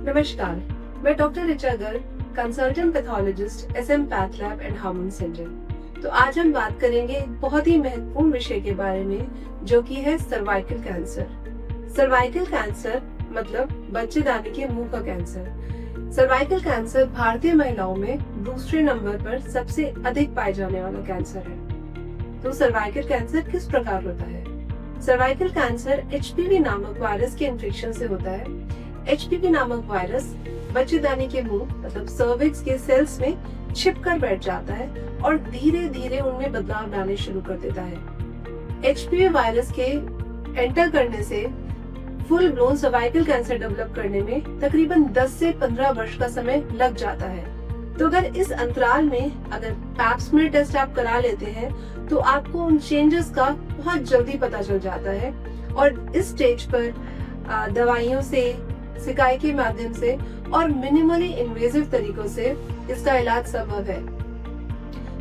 नमस्कार, मैं doctor Richa Garg, consultant pathologist SM path lab and hormone centre. तो आज हम बात करेंगे एक बहुत ही महत्वपूर्ण विषय के बारे में, जो कि है सर्वाइकल कैंसर। सर्वाइकल कैंसर मतलब बच्चेदानी के मुंह का कैंसर। सर्वाइकल कैंसर भारतीय महिलाओं में दूसरे नंबर पर सबसे अधिक पाए जाने वाला कैंसर है। तो सर्वाइकल कैंसर किस प्रकार होता है? सर्वाइकल कैंसर HPV नामक वायरस के इन्फेक्शन से होता है। HPV नामक वायरस बच्चेदानी के मुंह मतलब सर्विक्स के सेल्स में छिपकर बैठ जाता है और धीरे धीरे उनमें बदलाव लाने शुरू कर देता है। HPV वायरस के एंटर करने से full blown cervical cancer develop करने में तकरीबन 10 से 15 वर्ष का समय लग जाता है। तो अगर इस अंतराल में अगर पैप स्मीयर टेस्ट आप करा लेते हैं तो आपको उन चेंजेस का बहुत जल्दी पता चल जाता है और इस स्टेज पर दवाइयों से, सिकाई के माध्यम से और मिनिमली इन्वेजिव तरीकों से इसका इलाज संभव है।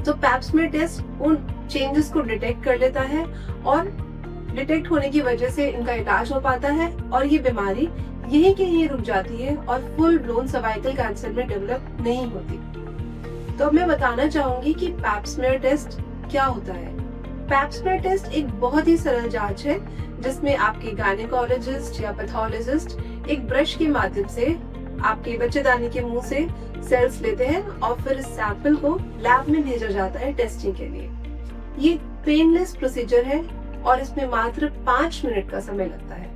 तो पैप स्मीयर टेस्ट उन चेंजेस को डिटेक्ट कर लेता है और डिटेक्ट होने की वजह से इनका इलाज हो पाता है और ये बीमारी यहीं के यहीं रुक जाती है और फुल ब्लोन सर्वाइकल कैंसर में डेवलप नहीं होती। तो अब मैं बताना चाहूंगी कि पैप स्मीयर टेस्ट क्या होता है। पैप स्मीयर टेस्ट एक बहुत ही सरल जांच है जिसमें आपके गायनेकोलॉजिस्ट या पैथोलॉजिस्ट एक ब्रश के माध्यम से आपके बच्चेदानी के मुंह से सेल्स लेते हैं और फिर इस सैंपल को लैब में भेजा जाता है टेस्टिंग के लिए। ये पेनलेस प्रोसीजर है और इसमें मात्र 5 मिनट का समय लगता है।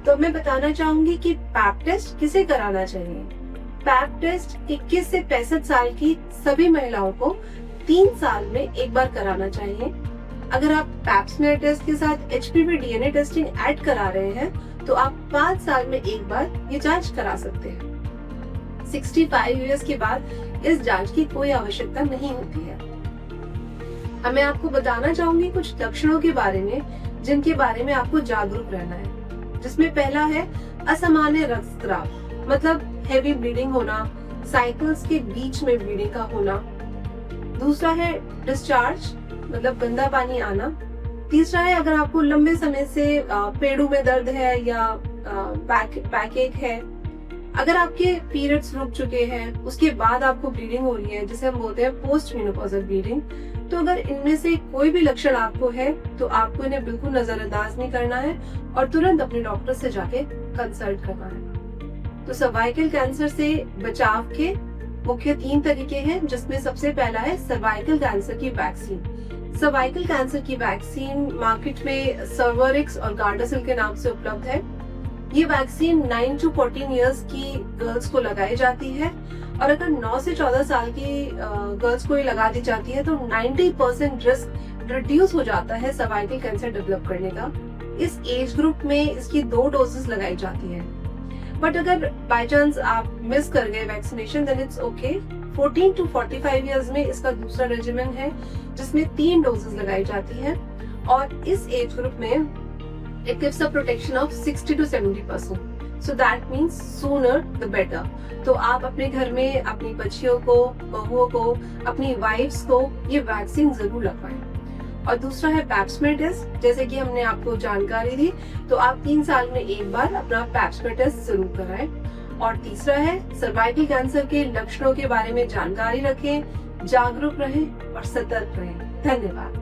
तो मैं बताना चाहूंगी कि पैप टेस्ट किसे कराना चाहिए। पैप टेस्ट 21 से 65 साल की सभी महिलाओं को 3 साल में एक बार कराना चाहिए। अगर आप पैप स्मीयर टेस्ट के साथ HPV DNA टेस्टिंग ऐड करा रहे हैं तो आप 5 साल में एक बार ये जांच करा सकते हैं। 65 ईयर्स के बाद इस जांच की कोई आवश्यकता नहीं होती है। अब मैं आपको बताना चाहूंगी कुछ लक्षणों के बारे में जिनके बारे में आपको जागरूक रहना है, जिसमें पहला है असामान्य रक्तस्राव मतलब हेवी ब्लीडिंग होना, साइकिल्स के बीच में ब्लीडिंग का होना। दूसरा है डिस्चार्ज मतलब गंदा पानी आना। तीसरा है अगर आपको लंबे समय से पेड़ों में दर्द है या बैक एक है। अगर आपके पीरियड्स रुक चुके हैं उसके बाद आपको ब्लीडिंग हो रही है जिसे हम बोलते हैं पोस्ट मेनोपॉजल ब्लीडिंग, तो अगर इनमें से कोई भी लक्षण आपको है तो आपको इन्हें बिल्कुल नजरअंदाज नहीं करना है और तुरंत अपने डॉक्टर से जाके कंसल्ट करना है। तो सर्वाइकल कैंसर से बचाव के मुख्य 3 तरीके हैं, जिसमें सबसे पहला है सर्वाइकल कैंसर की वैक्सीन। सर्वाइकल कैंसर की वैक्सीन मार्केट में सर्वरिक्स और गार्डासिल के नाम से उपलब्ध है। ये वैक्सीन 9 to 14 इयर्स की गर्ल्स को लगाई जाती है और अगर 9 से 14 साल की गर्ल्स को ये लगा दी जाती है तो 90% रिस्क रिड्यूस हो जाता है सर्वाइकल कैंसर डेवलप करने का। इस एज ग्रुप में इसकी 2 डोजेस लगाई जाती है। बट अगर बाय चांस आप मिस कर गए vaccination then it's okay. 14 to 45 years में इसका दूसरा रेजिमेंट है जिसमें 3 डोजेस लगाई जाती है और इस एज ग्रुप में it gives a protection of 60 to 70%. So that means sooner the better. तो आप अपने घर में अपनी बच्चियों को, बहुओं को, अपनी वाइफ्स को ये वैक्सीन जरूर लगवाएं। और दूसरा है पैप स्मीयर टेस्ट। जैसे कि हमने आपको जानकारी दी तो आप 3 साल में एक बार अपना पैप स्मीयर टेस्ट जरूर कराएं। और तीसरा है सर्वाइकल कैंसर के लक्षणों के बारे में जानकारी रखें, जागरूक रहें और सतर्क रहें। धन्यवाद।